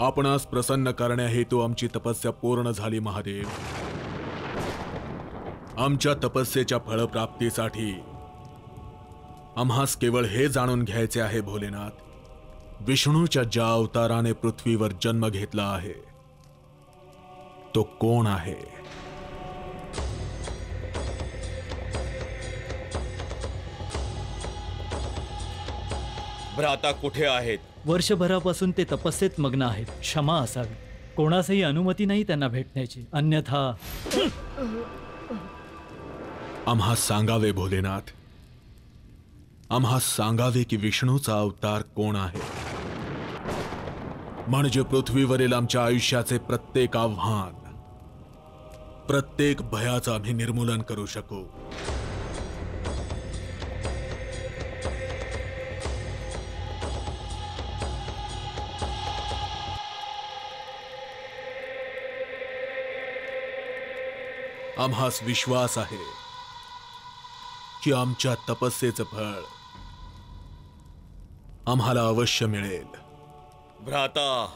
आपणास प्रसन्न करण्या हेतू आमची तपस्या पूर्ण झाली महादेव। आमच्या तपस्येच्या फळप्राप्तीसाठी आम्हास केवळ हे जाणून घ्यायचे आहे भोलेनाथ, विष्णूच्या ज्या अवताराने पृथ्वीवर जन्म घेतला आहे तो कोण आहे? भ्राता कुठे आहेत? वर्षभरापासून ते तपस्येत मग्न आहेत। क्षमा असावी, कोणासही अनुमती नाही त्यांना भेटण्याची, अन्यथा आम्हास सांगावे भोलेनाथ, आम्हास सांगावे की विष्णूचा अवतार कोण आहे, म्हणजे पृथ्वीवरील आमच्या आयुष्याचे प्रत्येक आव्हान, प्रत्येक भयाचं आम्ही निर्मूलन करू शकू। आम्हास विश्वास आहे की आमच्या तपस्येचं फळ आम्हाला अवश्य मिळेल। भ्राता,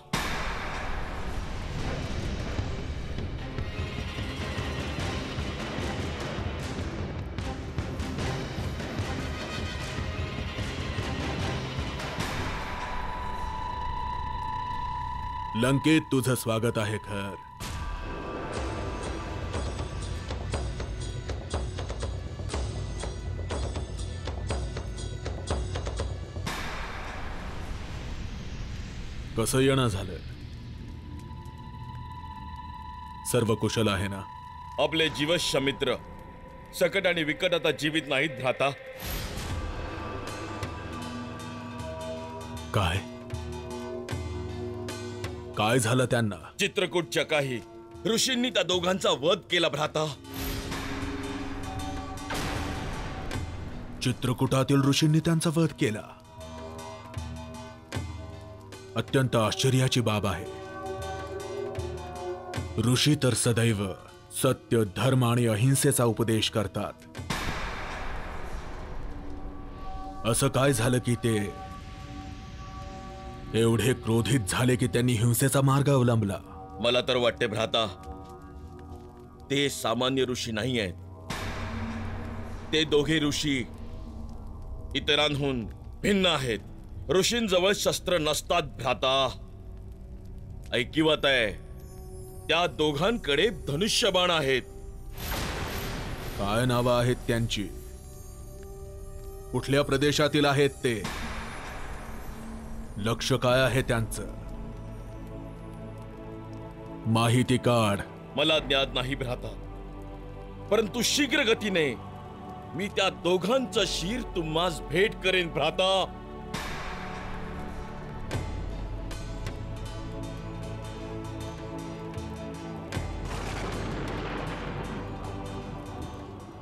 लंकेत तुझं स्वागत आहे खर। कसं येणं झालं? सर्व कुशल आहे ना? आपले जीवश्य मित्र सकट आणि विकट आता जीवित नाहीत भ्राता। काय काय झालं त्यांना? चित्रकूटच्या काही ऋषींनी त्या दोघांचा वध केला भ्राता। चित्रकूटातील ऋषींनी त्यांचा वध केला? अत्यंत आश्चर्याची बाब आहे। ऋषी तर सदैव सत्य, धर्म आणि अहिंसेचा उपदेश करतात। असं काय झालं की ते एवढे क्रोधित झाले की त्यांनी हिंसेचा मार्ग अवलंबला? मला तर वाटते भ्राता, ते सामान्य ऋषी नाही आहेत। ते दोघे ऋषी इतरांहून भिन्न आहेत। ऋषींजवळ शस्त्र नसतात भ्राता। ऐकिवात आहे, त्या दोघांकडे धनुष्यबाण आहेत। काय नावं आहेत त्यांची? कुठल्या प्रदेशातील आहेत ते? लक्ष काय आहे त्यांचं? माहिती काढ। मला ज्ञात नाही भ्राता, परंतु शीघ्र गतीने मी त्या दोघांचं शीर तुम्हास भेट करेन भ्राता।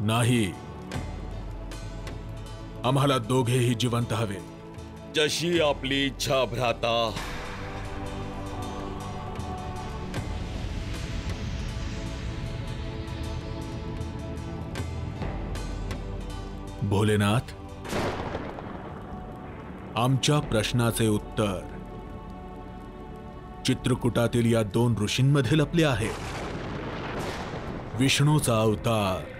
नाही, आम्हाला दोघेही जिवंत हवे। जशी आपली इच्छा भ्राता। भोलेनाथ, आमच्या प्रश्नाचे उत्तर चित्रकूटातील या दोन ऋषींमध्ये लपले आहे। विष्णूचा अवतार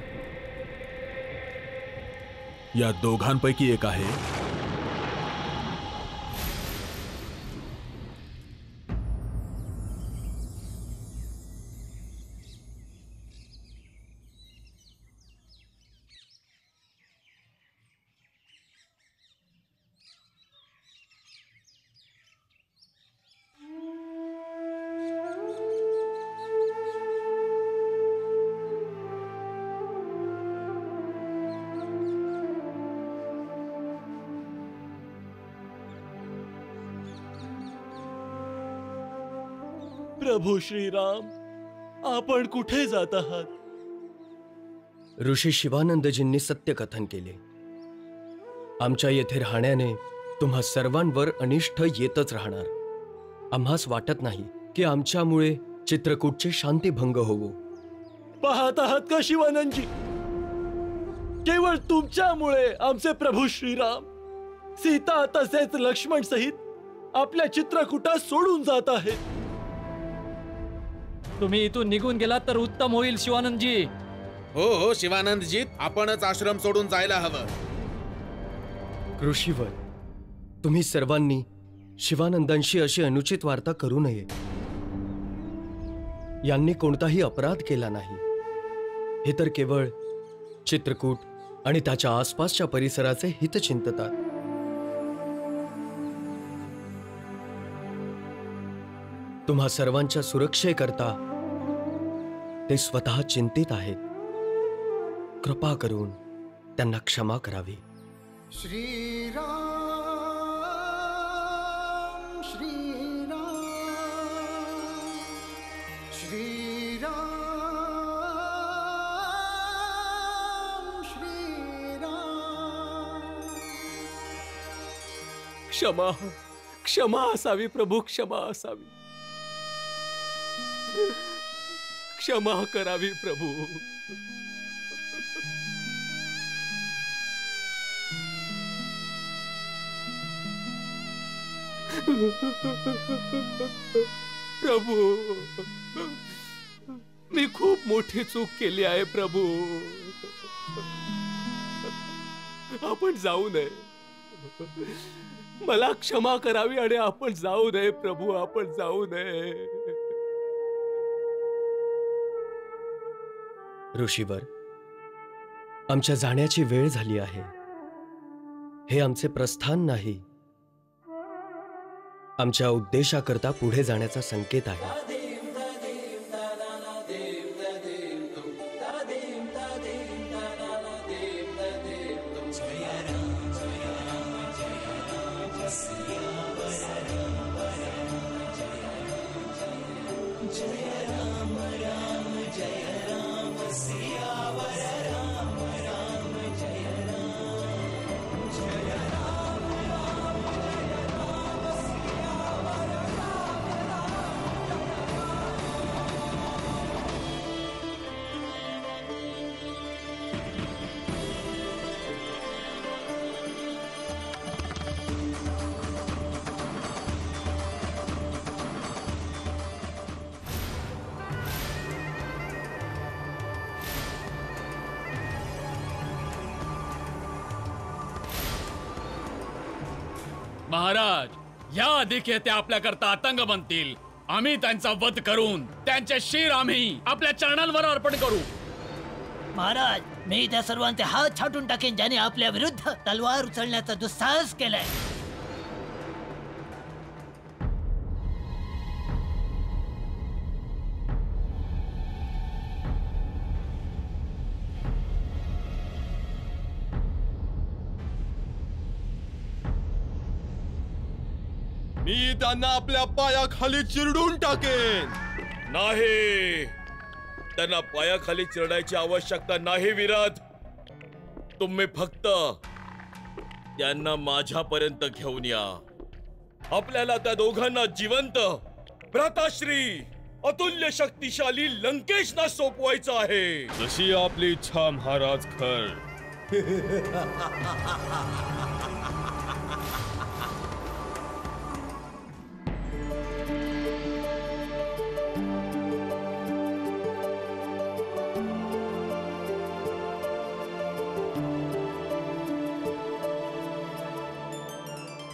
या दोघांपैकी एक आहे। प्रभू श्रीराम, आपण कुठे जात आहात? ऋषी शिवानंदजींनी सत्यकथन केले। आमच्या येथे राहण्याने तुम्हा सर्वांवर अनिष्ट येतच राहणार। आम्हास वाटत नाही की आमच्यामुळे चित्रकूटचे शांतीभंग होवो। पाहत आहात का शिवानंदजी, केवळ तुमच्यामुळे आमचे प्रभू श्रीराम, सीता तसेच लक्ष्मण सहित आपल्या चित्रकूटात सोडून जात आहेत. तुम्ही इथून निघून गेलात तर उत्तम होईल शिवानंदजी. हो हो शिवानंदजी, आपणच आश्रम सोडून जायला हवं. ऋषीवर, तुम्ही सर्वांनी शिवानंदांशी अशी अनुचित वार्ता करू नये. यांनी कोणताही अपराध केला नाही. हे तर केवळ चित्रकूट आणि त्याच्या आसपासच्या परिसराचे हित चिंततात. तुम्हा सर्वांच्या सुरक्षेकरता ते स्वतः चिंतित आहेत. कृपा करून त्यांना क्षमा करावी. श्रीराम श्रीराम श्रीराम श्रीराम. क्षमा क्षमा असावी प्रभू, क्षमा असावी. क्षमा करावी प्रभू. प्रभू, मी खूप मोठी चूक केली आहे प्रभू. आपण जाऊ नये. मला क्षमा करावी आणि आपण जाऊ नये प्रभू, आपण जाऊ नये. ऋषीवर, आमच्या जाण्याची वेळ झाली आहे. हे आमचे प्रस्थान नाही, आमच्या उद्देशाकरता पुढे जाण्याचा संकेत आहे. महाराज, या अधिके ते आपल्याकरता आतंक बनतील. आम्ही त्यांचा वध करून त्यांचे शिर आम्ही आपल्या चरणांवर अर्पण करू. महाराज, मी त्या सर्वांचे हात छाटून टाकेन ज्याने आपल्या विरुद्ध तलवार उचलण्याचा दुस्साहस केलाय. मी त्यांना आपल्या पायाखाली चिरडून टाकेन. नाही, त्यांना पायाखाली चिरडायची आवश्यकता नाही विराट. तुम्ही फक्त त्यांना माझ्यापर्यंत घेऊन या. आपल्याला त्या दोघांना जिवंत भ्राताश्री अतुल्य शक्तिशाली लंकेशना सोपवायचं आहे. जशी आपली इच्छा महाराज. खर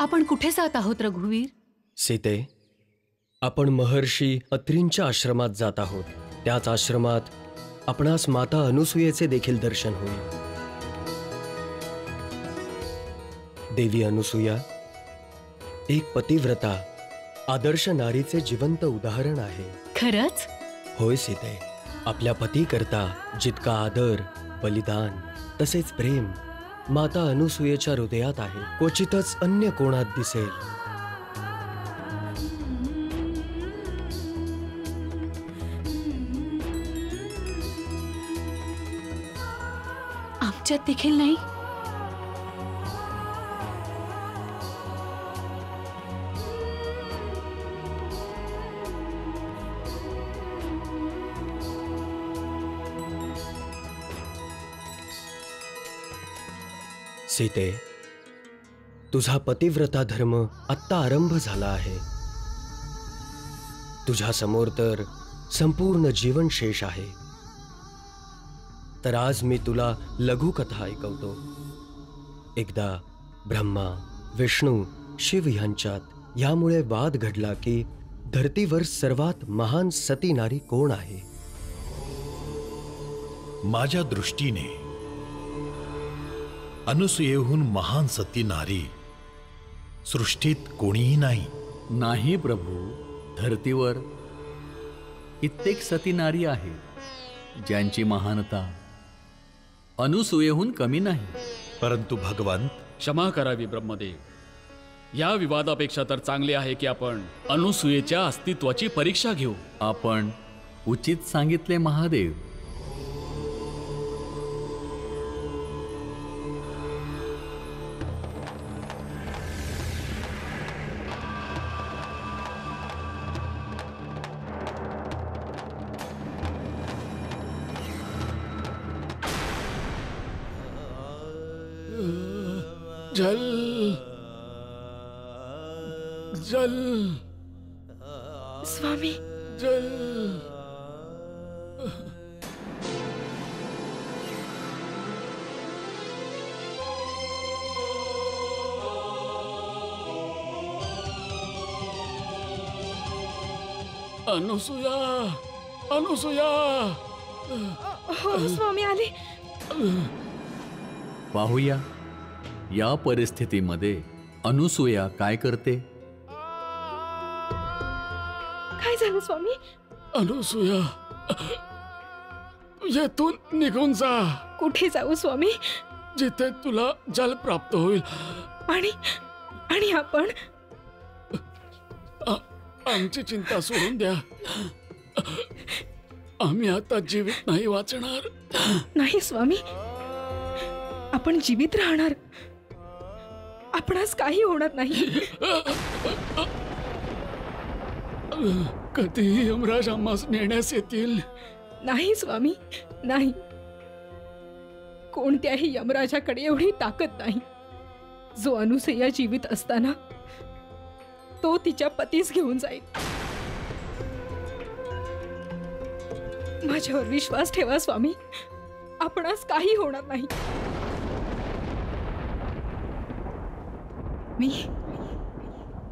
आपण कुठे जात आहोत रघुवीर? सीते, आपण महर्षी अत्रींच्या आश्रमात जात आहोत. त्याच आश्रमात आपणास माता अनुसूयेचे देखील दर्शन होईल. देवी अनुसूया एक पतिव्रता, आदर्श नारीचे जिवंत उदाहरण आहे. खरंच? होय सीते, आपल्या पतीकरता जितका आदर, बलिदान तसेच प्रेम माता अनुसूयेच्या हृदयात आहे, क्वचितच अन्य कोणात दिसेल. आमच्यात देखील नाही. सीते, तुझा पतिव्रता धर्म आत्ता आरंभ झाला आहे. तुझ्या समोर तर संपूर्ण जीवन शेष आहे. तर आज मी तुला लघुकथा ऐकवतो. एकदा ब्रह्मा, विष्णू, शिव यांच्यात यामुळे वाद घडला की धरतीवर सर्वात महान सती नारी कोण आहे. माझ्या दृष्टीने अनुसूयेहून महान सती नारी सृष्टीत कोणीही नाही. नाही प्रभू, धरतीवर कित्येक सती नारी आहे ज्यांची महानता अनुसूयेहून कमी नाही. परंतु भगवंत, क्षमा करावी ब्रह्मदेव. या विवादापेक्षा तर चांगले आहे की आपण अनुसूयेच्या अस्तित्वाची परीक्षा घेऊ. आपण उचित सांगितले महादेव. जल जल स्वामी, जल. अनुसूया, अनुसूया. हो स्वामी, आले. पाहूया या परिस्थितीमध्ये अनुसूया काय करते. काय झालं स्वामी? अनुसूया, येथून निघून जा. कुठे जाऊ स्वामी? जिथे तुला जल प्राप्त होईल. आणि आणि आपण आमची चिंता सोडून द्या. आम्ही आता जीवित नाही वाचणार. नाही स्वामी, आपण जीवित राहणार. आपणास काही होणार नाही. कधी यमराज आम्हास नेण्यास येतील. नाही स्वामी, नाही. कोणत्याही यमराजाकडे एवढी ताकद नाही. जो अनुसूया जीवित असताना तो तिच्या पतीस घेऊन जाईल. माझ्यावर विश्वास ठेवा स्वामी, आपणास काही होणार नाही.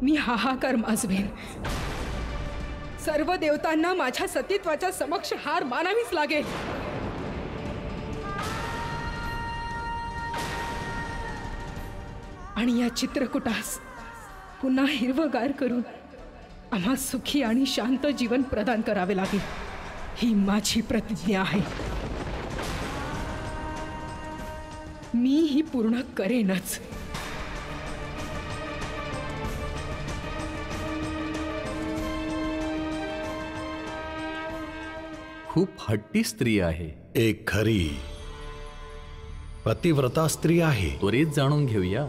मी हाहाकार माजवेन. सर्व देवतांना माझ्या सतीत्वाच्या समक्ष हार मानावीच लागेल. आणि या चित्रकूटास पुन्हा हिरवगार करून आम्हा सुखी आणि शांत जीवन प्रदान करावे लागेल. ही माझी प्रतिज्ञा आहे. मी ही पूर्ण करेनच. खूप हट्टी स्त्री आहे. एक खरी पतिव्रता स्त्री आहे. त्वरित जाणून घेऊया.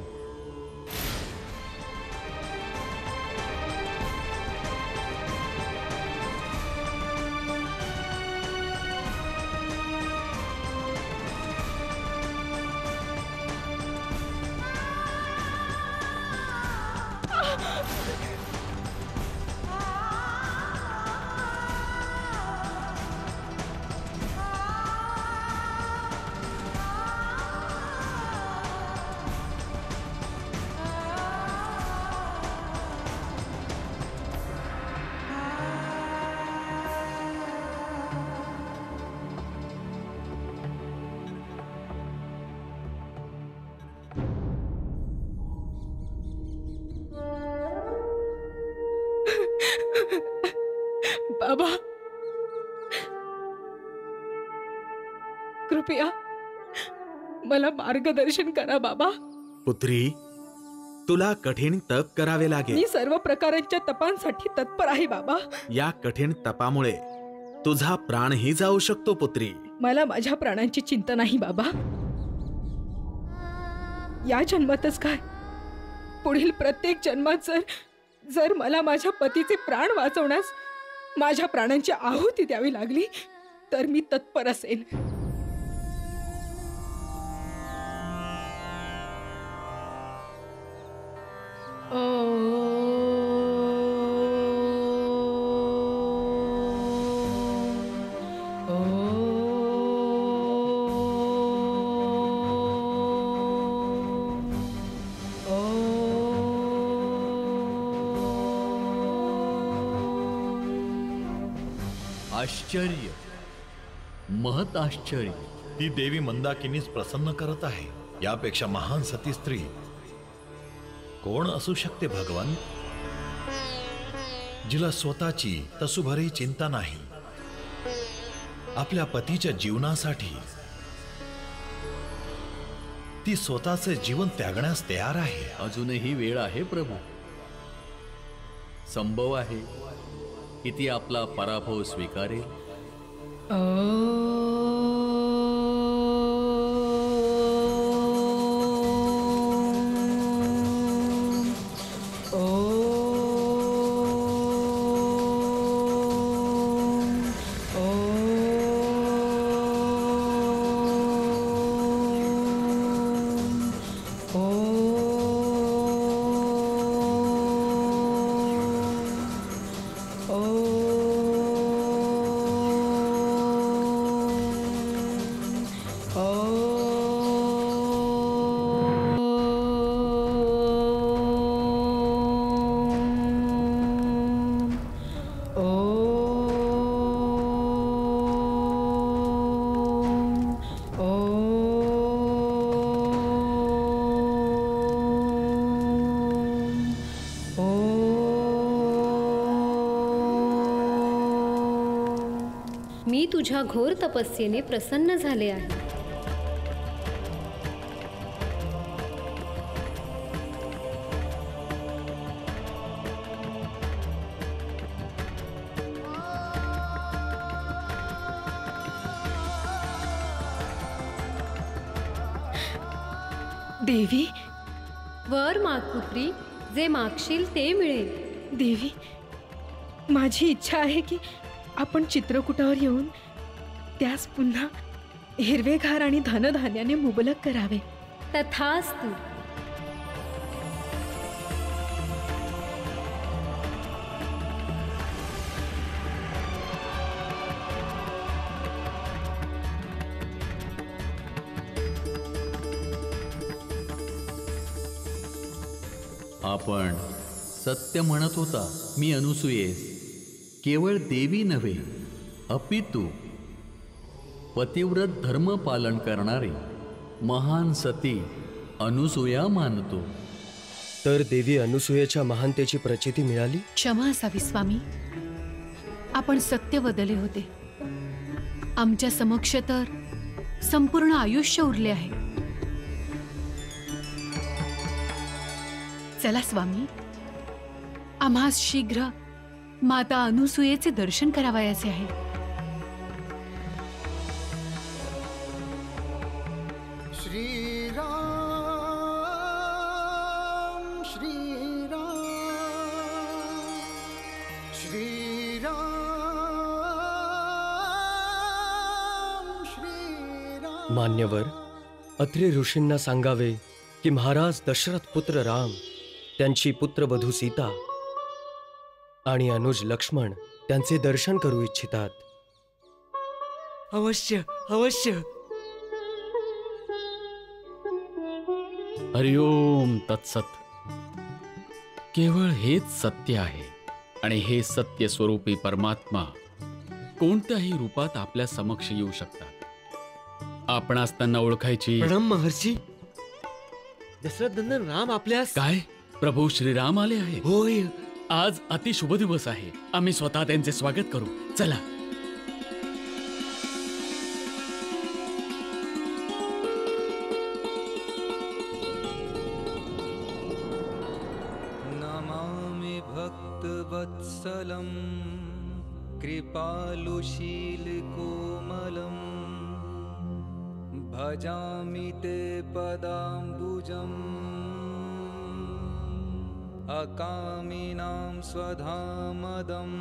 बाबा, कृपया मला मार्गदर्शन करा बाबा. पुत्री, तुला कठीण तप करावे लागेल. मी सर्व प्रकारच्या तपांसाठी तत्पर आहे बाबा. या कठीण तपामुळे तुझा प्राणही जाऊ शकतो पुत्री. मला माझ्या प्राणांची चिंता नाही बाबा. या जन्मातच काय, पुढील प्रत्येक जन्मात जर मला माझ्या पतीचे प्राण वाचवण्यास माझ्या प्राणांची आहुती द्यावी लागली तर मी तत्पर असेल. आश्चर्य, महत आश्चर्य. ती देवी मंदाकिनीच प्रसन्न करत आहे. यापेक्षा महान सती स्त्री कोण असू शकते भगवान? जिला स्वतःची तसूभरही चिंता नाही, आपल्या पतीच्या जीवनासाठी ती स्वतःचे जीवन त्यागण्यास तयार आहे. अजूनही वेळ आहे प्रभू. संभव आहे की ती आपला पराभव स्वीकारेल. मी तुझ्या घोर तपस्येने प्रसन्न झाले आहे. देवी, वर माग पुत्री, जे मागशील ते मिळेल. देवी, माझी इच्छा आहे की आपण चित्रकूटावर येऊन त्यास पुन्हा हिरवेगार आणि धनधान्याने मुबलक करावे. तथास्तु. आपण सत्य म्हणत होता. मी अनुसूयेस केवळ देवी नव्हे, अपितु पतिव्रत धर्म पालन करणारी महान सती अनुसूया मानतो. तर देवी अनुसूयेच्या महानतेची प्रचिती मिळाली. क्षमा असावी स्वामी, आपण सत्य बदले होते. आमच्या समक्ष तर संपूर्ण आयुष्य उरले आहे. चला स्वामी, आम्हास शीघ्र माता अनुसूयेचे दर्शन करावयाचे आहे. श्रीराम श्रीराम श्रीराम श्रीराम. मान्यवर, अत्रि ऋषींना सांगावे की महाराज दशरथ पुत्र राम, त्यांची पुत्रवधू सीता आणि अनुज लक्ष्मण त्यांचे दर्शन करू इच्छितात. अवश्य अवश्य. हरिओम तत्सत. केवळ हेच सत्य आहे आणि हे सत्य स्वरूपी परमात्मा कोणत्याही रूपात आपल्या समक्ष येऊ शकतात. आपणास त्यांना ओळखायची. प्रणाम महर्षी. दशरथ नंदन राम आपल्यास. काय प्रभू श्रीराम आले आहे? होय. आज अति शुभ दिवस आहे. आम्ही स्वतः त्यांचे स्वागत करू. चला. नमामि भक्तवत्सलं कृपालुशीलकोमलं भजामि ते पदाम्बुजम् अकामिनां स्वधामदम्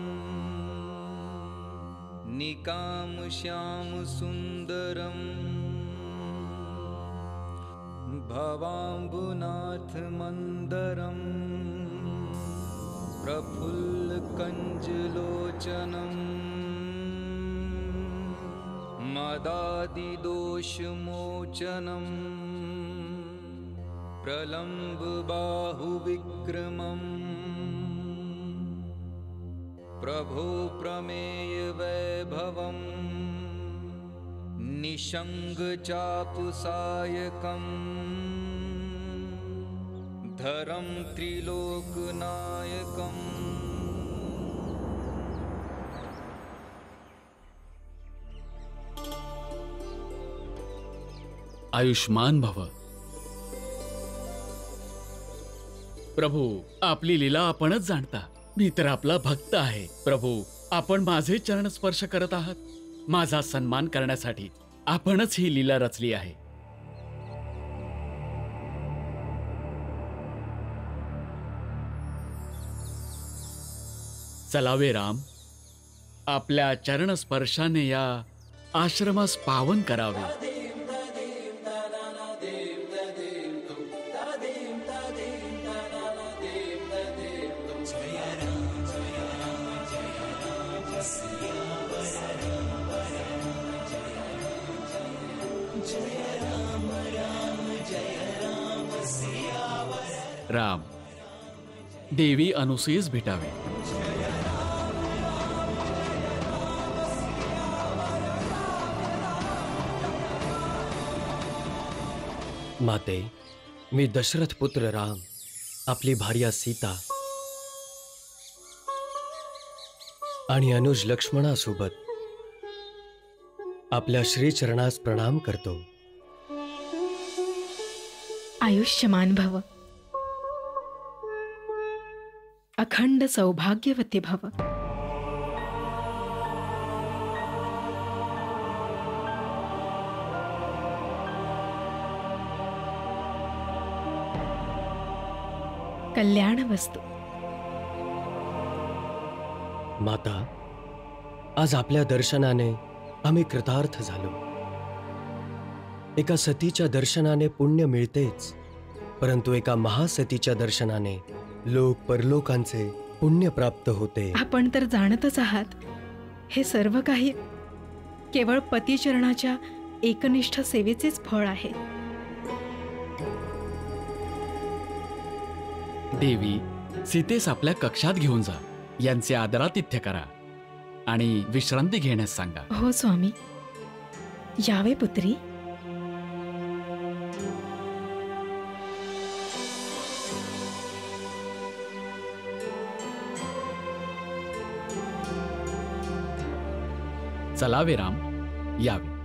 निकामश्याम सुन्दरम् भवाम्बुनाथ मन्दरम् प्रफुल्लकञ्जलोचनम् मदादिदोषमोचनम् प्रलम्ब बाहुविक्रमम् प्रभो प्रमेय वैभवम् निशंग चापुसायकम् धरम त्रिलोकनायकम्। आयुष्मान भव। प्रभू, आपली लीला आपणच जाणता। मी तर आपला भक्त आहे। प्रभू, आपण माझे चरण स्पर्श करत आहात। माझा सन्मान करण्यासाठी आपणच ही लीला रचली आहे। चलावे राम, आपल्या चरण स्पर्शाने या आश्रमास पावन करावे। राम, देवी अनुसूयेस भेटावे। माते, मी दशरथ पुत्र राम, आपली भार्या सीता आणि अनुज लक्ष्मणासोबत आपल्या श्रीचरणास प्रणाम करतो। आयुष्यमान भव, अखंड सौभाग्यवती भव। कल्याण वस्तू। माता, आज आपल्या दर्शनाने आम्ही कृतार्थ झालो। एका सतीच्या दर्शनाने पुण्य मिळतेच, परंतु एका महासतीच्या दर्शनाने लोक परलोकांचे पुण्य प्राप्त होते। आपण तर जाणतच आहात, हे सर्व काही केवळ पतिचरणाच्या एकनिष्ठ सेवेचेच फळ आहे। देवी, सीतेस आपल्या कक्षात घेऊन जा, यांचे आदरातिथ्य करा आणि विश्रांती घेण्यास सांगा। हो स्वामी, यावे पुत्री। चलावे राम, यावे।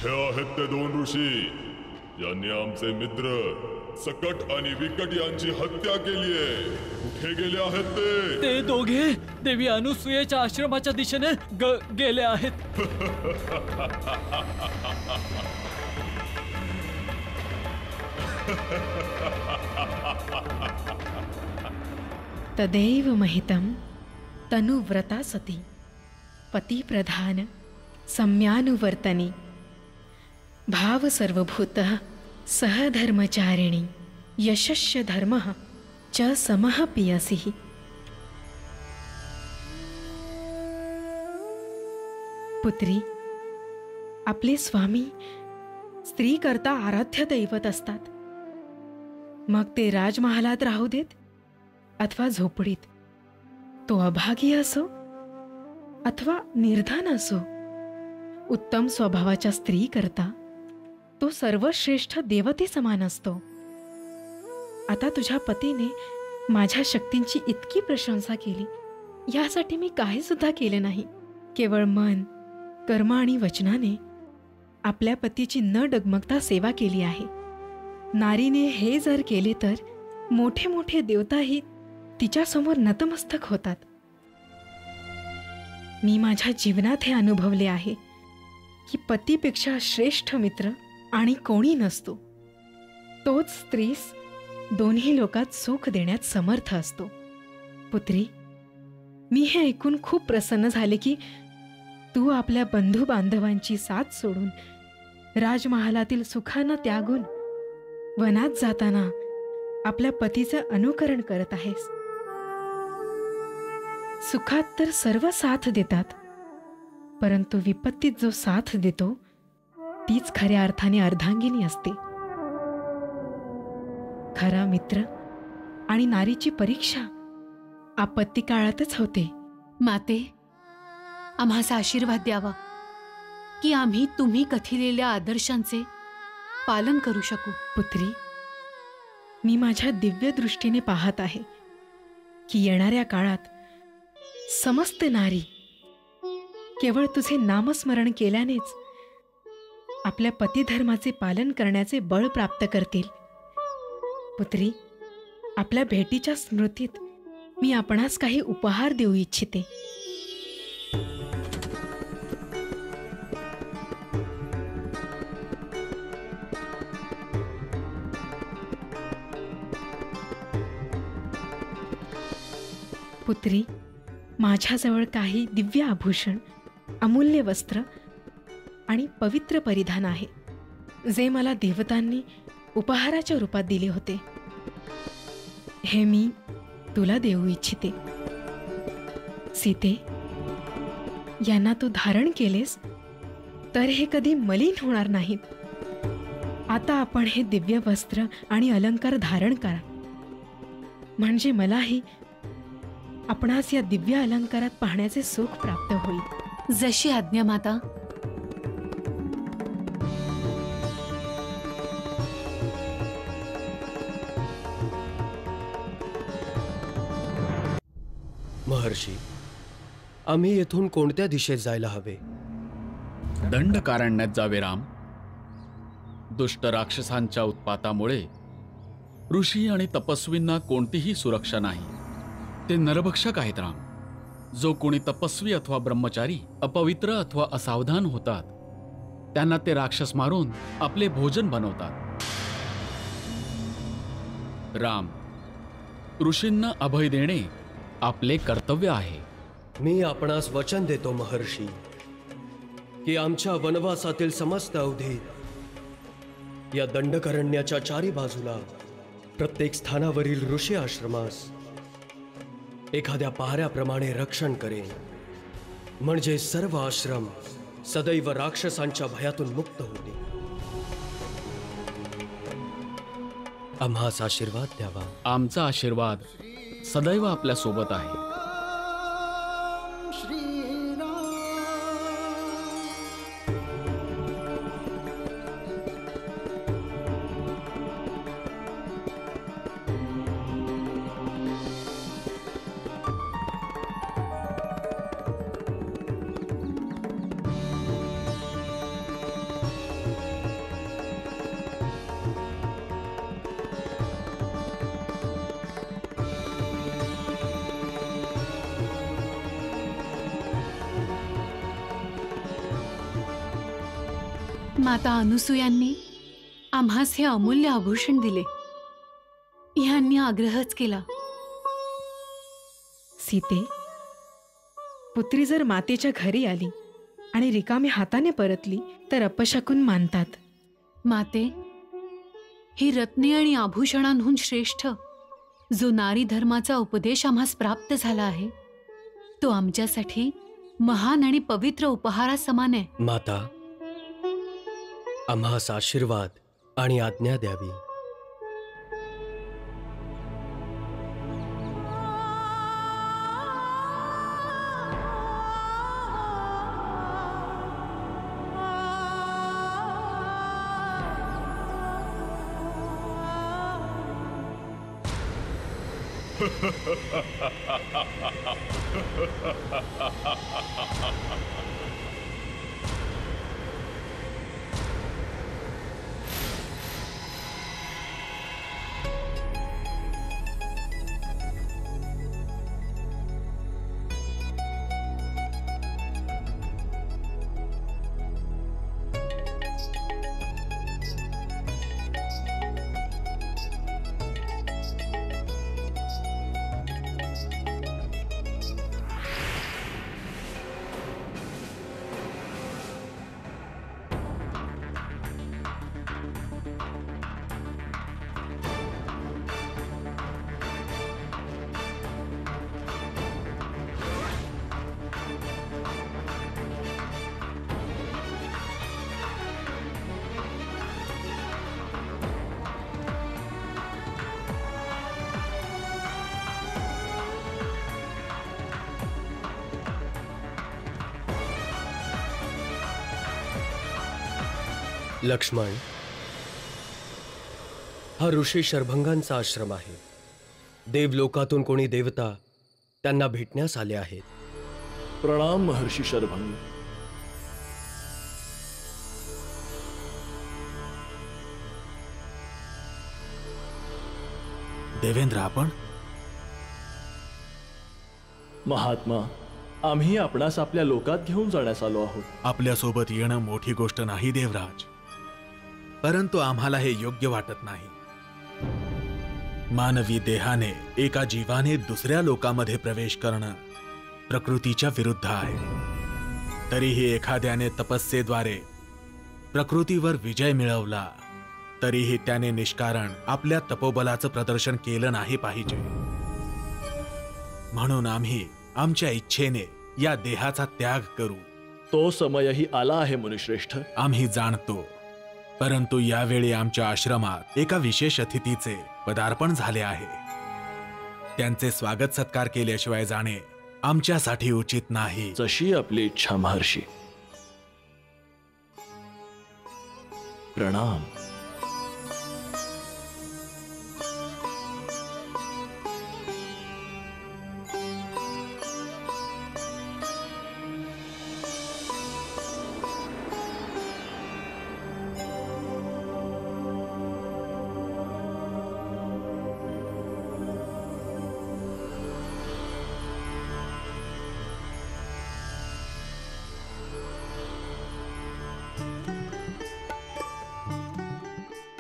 हे आहेत ते दोन ऋषी ज्यांनी आमचे मित्र सकट आणि विकट यांची हत्या केली आहे। कुठे गेले आहेत ते? ते दोघे देवी अनुसूयेच्या आश्रमाच्या दिशेने गेले आहेत। तदैव महितं तनुव्रता सती पतिप्रधान सम्यानुवर्तनी भाव सर्वभूतः सह धर्मचारिणी यशस्य धर्मः च समः पियसिः। पुत्री, आपले स्वामी स्त्री करता आराध्य दैवत असतात। मग ते राजमहालात राहू देत अथवा झोपडीत, तो अभागी असो अथवा निर्धन असो, उत्तम स्वभावाच्या स्त्री करता तो सर्वश्रेष्ठ देवते समान असतो। आता तुझ्या पतीने माझ्या शक्तींची इतकी प्रशंसा केली, यासाठी मी काही सुद्धा केले नाही। केवळ मन, कर्म आणि वचनाने आपल्या पतीची न डगमगता सेवा केली आहे। नारीने हे जर केले तर मोठे मोठे देवताही तिच्यासमोर नतमस्तक होतात। मी माझ्या जीवनात हे अनुभवले आहे की पतीपेक्षा श्रेष्ठ मित्र आणि कोणी नसतो। तोच स्त्रीस दोन्ही लोकात सुख देण्यात समर्थ असतो. पुत्री, मी हे ऐकून खूप प्रसन्न झाले की तू आपल्या बंधू बांधवांची साथ सोडून राजमहालातील सुखांना त्यागून वनात जाताना आपल्या पतीचं अनुकरण करत आहेस. सुखात तर सर्व साथ देतात, परंतु विपत्तीत जो साथ देतो तीच खऱ्या अर्थाने अर्धांगिनी असते. खरा मित्र आणि नारीची परीक्षा आपत्ती काळातच होते. माते, आम्हाचा आशीर्वाद द्यावा की आम्ही तुम्ही कथिलेल्या आदर्शांचे पालन करू शकू. पुत्री, मी माझ्या दिव्य दृष्टीने पाहत आहे की येणाऱ्या काळात समस्त नारी केवळ तुझे नामस्मरण केल्यानेच आपल्या पतिधर्माचे पालन करण्याचे बळ प्राप्त करतील. पुत्री, आपल्या भेटीच्या स्मृतीत मी आपणास काही उपहार देऊ इच्छिते. पुत्री, माझ्याजवळ काही दिव्य आभूषण, अमूल्य वस्त्र आणि पवित्र परिधान आहे, जे मला देवतांनी उपहाराच्या रूपात दिले होते. हे मी तुला देऊ इच्छिते. सीते, यांना तू धारण केलेस तर हे कधी मलिन होणार नाहीत. आता आपण हे दिव्य वस्त्र आणि अलंकार धारण करा, म्हणजे मलाही आपणास या दिव्य अलंकारात पाहण्याचे सुख प्राप्त होईल. जशी आज्ञा माता. महर्षी, आम्ही येथून कोणत्या दिशेत जायला हवे? दंडकारण्यात जावे राम. दुष्ट राक्षसांच्या उत्पातामुळे ऋषी आणि तपस्वींना कोणतीही सुरक्षा नाही. ते नरभक्षक आहेत राम. जो कोणी तपस्वी अथवा ब्रह्मचारी अपवित्र अथवा असावधान होतात त्यांना ते राक्षस मारून आपले भोजन बनवतात. राम, ऋषींना अभय देणे आपले कर्तव्य आहे. मी आपणास वचन देतो महर्षी की आमच्या वनवासातील समस्त अवधीत या दंडकारण्याच्या चारी बाजूला प्रत्येक स्थानावरील ऋषी आश्रमास एखाद्या पहाऱ्याप्रमाणे रक्षण करेन, म्हणजे सर्व आश्रम सदैव राक्षसांच्या भयातून मुक्त होतील. आम्हास आशीर्वाद द्यावा. आमचा आशीर्वाद सदैव आपल्या सोबत आहे. माता अनुसूयांनी आम्हास हे अमूल्य आभूषण दिले. ह्यांनी आग्रहच केला. सीते, पुत्री जर मातेच्या घरी आली आणि रिकामी हाताने परतली तर अपशकुन मानतात. माते, ही रत्ने आणि आभूषणांहून श्रेष्ठ जो नारी धर्माचा उपदेश आम्हास प्राप्त झाला आहे तो आमच्यासाठी महान आणि पवित्र उपहारासमान आहे. माता, आम्हास आशीर्वाद आणि आज्ञा द्यावी. लक्ष्मण, हा ऋषी शरभंगांचा आश्रम आहे. देवलोकातून कोणी देवता त्यांना भेटण्यास आले आहेत. प्रणाम महर्षी शरभंग. देवेंद्र, आपण? महात्मा, आम्ही आपणास आपल्या लोकात घेऊन जाण्यास आलो आहोत. आपल्यासोबत येणं मोठी गोष्ट नाही देवराज, परंतु आम्हाला हे योग्य वाटत नाही. मानवी देहाने एका जीवाने दुसऱ्या लोकामध्ये प्रवेश करणं प्रकृतीच्या विरुद्ध आहे. तरीही एखाद्याने तपस्येद्वारे प्रकृतीवर विजय मिळवला तरीही त्याने निष्कारण आपल्या तपोबलाचं प्रदर्शन केलं नाही पाहिजे. म्हणून आम्ही आमच्या इच्छेने या देहाचा त्याग करू. तो समयही आला आहे मुनिश्रेष्ठ. आम्ही जाणतो, परंतु यावेळी आमच्या आश्रमात एका विशेष अतिथीचे पदार्पण झाले आहे. त्यांचे स्वागत सत्कार केल्याशिवाय जाणे आमच्यासाठी उचित नाही. जशी आपली इच्छा महर्षी. प्रणाम.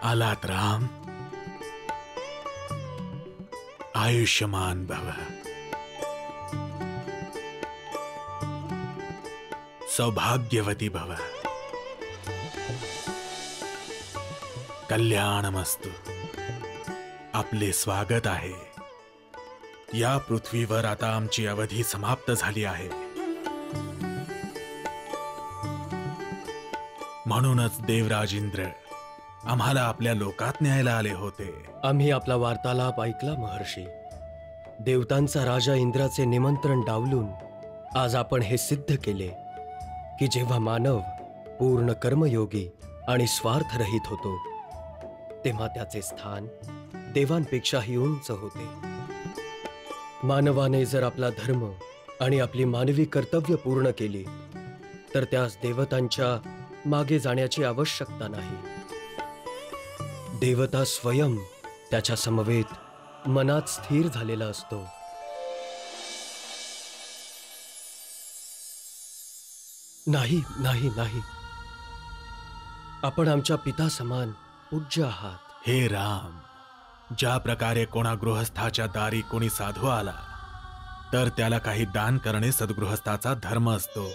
आलात राम. आयुष्यमान भव. सौभाग्यवती भव. कल्याणमस्तु. आपले स्वागत आहे. या पृथ्वीवर आता आमची अवधी समाप्त झाली आहे. म्हणूनच देवराज इंद्र आम्हाला आपल्या लोकात न्यायला आले होते. आम्ही आपला वार्तालाप ऐकला महर्षी. देवतांचा राजा इंद्राचे निमंत्रण डावलून आज आपण हे सिद्ध केले की जेव्हा मानव पूर्ण कर्मयोगी आणि स्वार्थरहित होतो तेव्हा त्याचे स्थान देवांपेक्षाही उंच होते. मानवाने जर आपला धर्म आणि आपली मानवी कर्तव्य पूर्ण केली तर त्यास देवतांच्या मागे जाण्याची आवश्यकता नाही. देवता स्वयं त्याच्या समवेत मनात स्थिर झालेला असतो. नाही नाही नाही, आपण आमच्या पिता समान पूज्य आहात. हे राम, ज्या प्रकारे कोणा गृहस्थाच्या दारी कोणी साधू आला तर त्याला काही दान करणे सद्गृहस्थाचा धर्म असतो,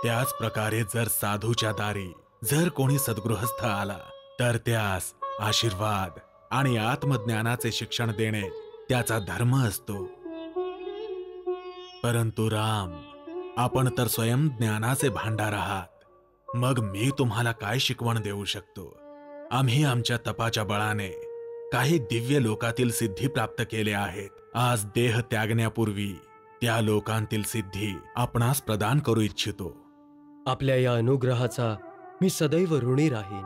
त्याच प्रकारे जर साधूच्या दारी जर कोणी सद्गृहस्थ आला तर त्यास आशीर्वाद आणि आत्मज्ञानाचे शिक्षण देणे त्याचा धर्म असतो. परंतु राम, आपण तर स्वयं ज्ञानाचे भांडार आहात. मग मी तुम्हाला काय शिकवण देऊ शकतो? आम्ही आमच्या तपाच्या बळाने काही दिव्य लोकातील सिद्धी प्राप्त केल्या आहेत. आज देह त्यागण्यापूर्वी त्या लोकांतील सिद्धी आपणास प्रदान करू इच्छितो. आपल्या या अनुग्रहाचा मी सदैव ऋणी राहीन.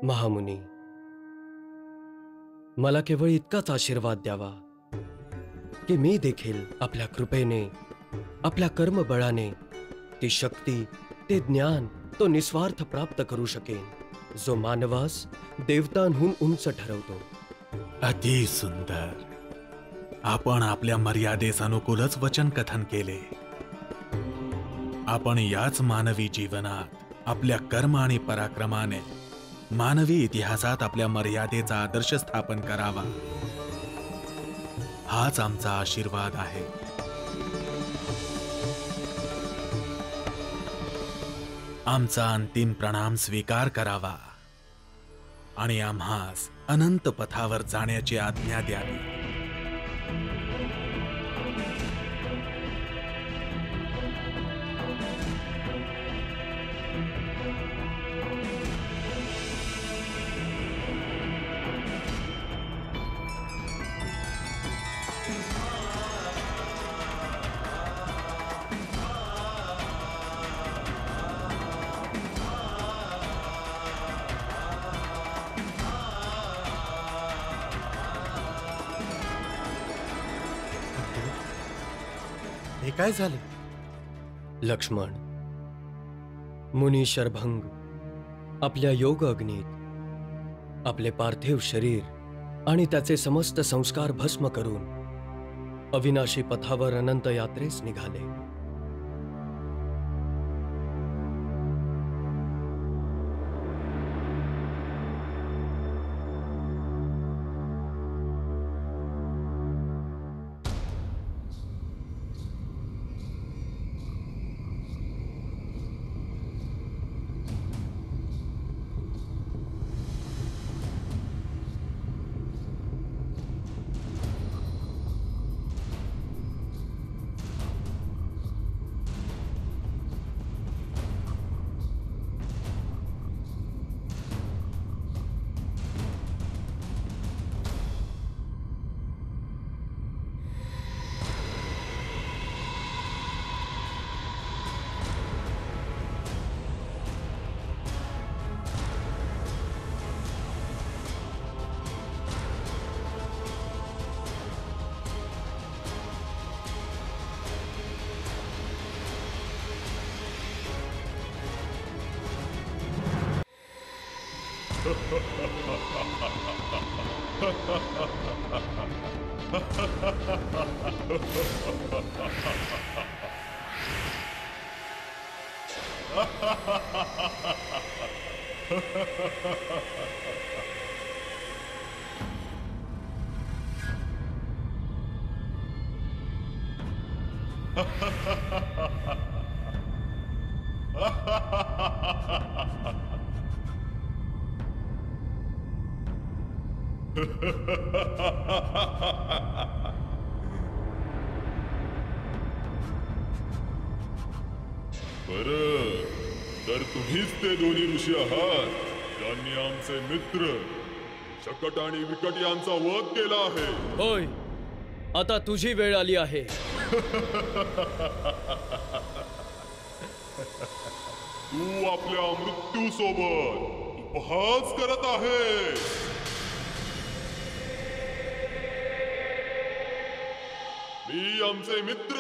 महामुनी, मला केवळ इतकाच आशीर्वाद द्यावा की मी देखील आपल्या कृपेने, आपल्या कर्मबळाने ती शक्ती, ते ज्ञान, तो निस्वार्थ प्राप्त करू शकेन जो मानवास देवतांहून उंच ठरवतो. अति सुंदर. आपण आपल्या मर्यादेस अनुकूलच वचन कथन केले. आपण याच मानवी जीवनात आपल्या कर्म आणि पराक्रमाने मानवी इतिहासात आपल्या मर्यादेचा आदर्श स्थापन करावा, हाच आमचा आशीर्वाद आहे. आमचा अंतिम प्रणाम स्वीकार करावा आणि आम्हास अनंत पथावर जाण्याची आज्ञा द्यावी. हे काय झाले? लक्ष्मण, मुनी शरभंग आपल्या योग अग्नीत आपले पार्थिव शरीर आणि त्याचे समस्त संस्कार भस्म करून अविनाशी पथावर अनंत यात्रेस निघाले. बरं, तर तुम्हीच ते दोन्ही ऋषी आहात ज्यांनी आमचे मित्र शकट आणि विकट यांचा वध केला आहे. होय, आता तुझी वेळ आली आहे. तू आपल्या मृत्यू सोबत उपहास करत आहे. मी आमचे मित्र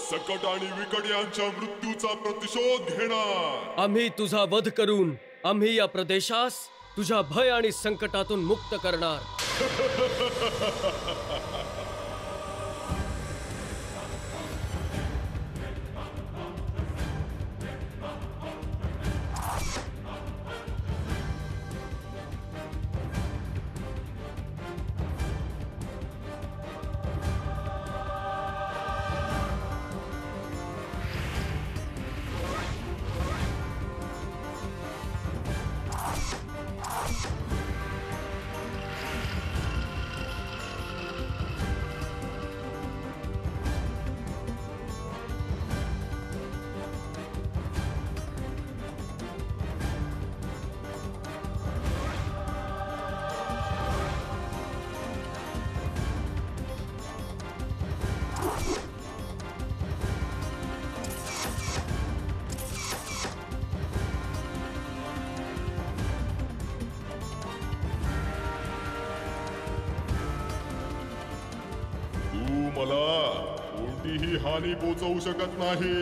सकट आणि विकट यांच्या मृत्यूचा प्रतिशोध घेणार. आम्ही तुझा वध करून आम्ही या प्रदेशास तुझ्या भय आणि संकटातून मुक्त करणार. मला कोणतीही हानी पोचवू शकत नाही.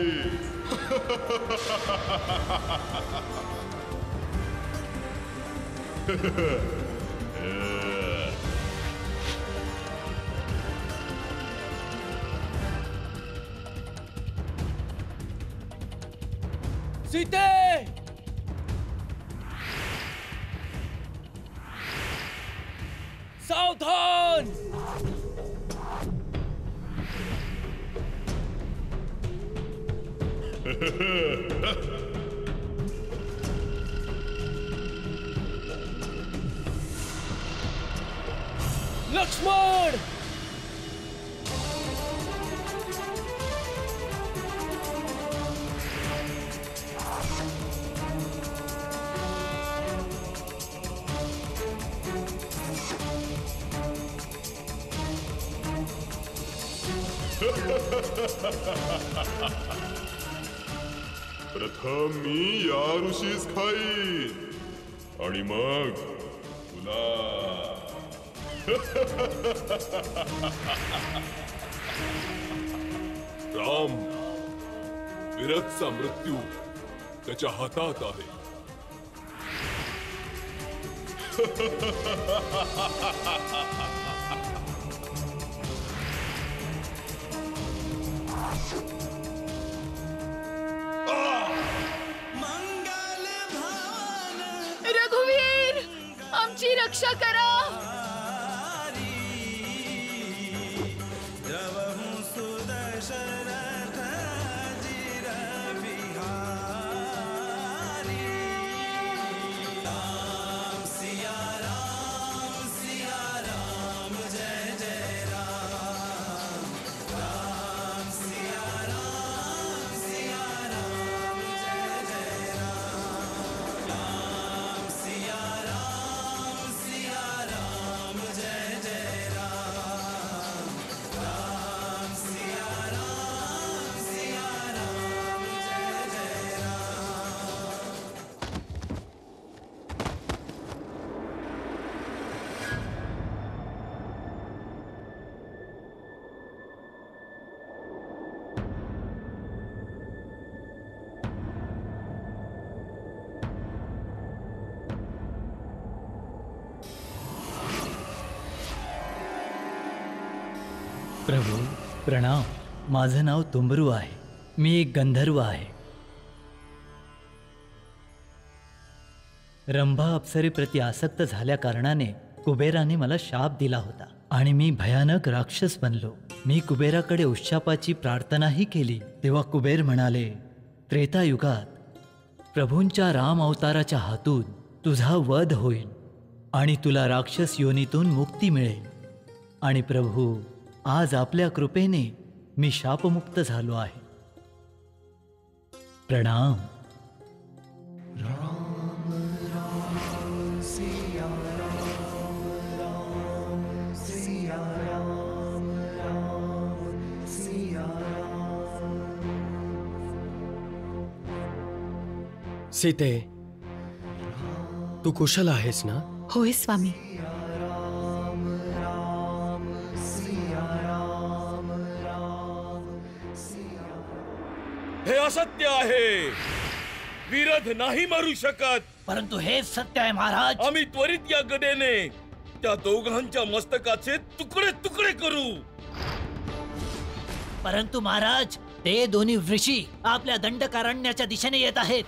सीते, सावधान. लक्ष्मण, प्रथम मी या ऋषीस खाईन आणि मग तुला. विरथचा मृत्यू त्याच्या हातात आहे. रघुवीर, आमची रक्षा करा. प्रभू प्रणाम. माझं नाव तुंबरू आहे. मी एक गंधर्व आहे. रंभा अप्सरेप्रती आसक्त झाल्या कारणाने कुबेराने मला शाप दिला होता आणि मी भयानक राक्षस बनलो. मी कुबेराकडे उश्चापाची प्रार्थनाही केली. तेव्हा कुबेर म्हणाले, त्रेतायुगात प्रभूंच्या राम अवताराच्या हातून तुझा वध होईल आणि तुला राक्षस योनीतून मुक्ती मिळेल. आणि प्रभू, आज आपल्या कृपेने मी शापमुक्त झालो आहे. प्रणाम. सीते, तू कुशल आहेस ना? होय स्वामी. हे असत्य आहे. विरथ नाही मरू शकत. परंतु हे सत्य आहे महाराज. आम्ही त्वरित या गदेने त्या दोघांच्या मस्तकाचे तुकडे तुकडे करू. परंतु महाराज, ते दोन्ही ऋषी आपल्या दंडकारण्याच्या दिशेने येत आहेत.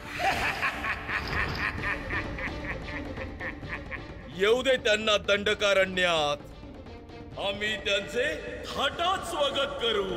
येऊ दे त्यांना दंडकारण्यात. आम्ही त्यांचे थाटात स्वागत करू.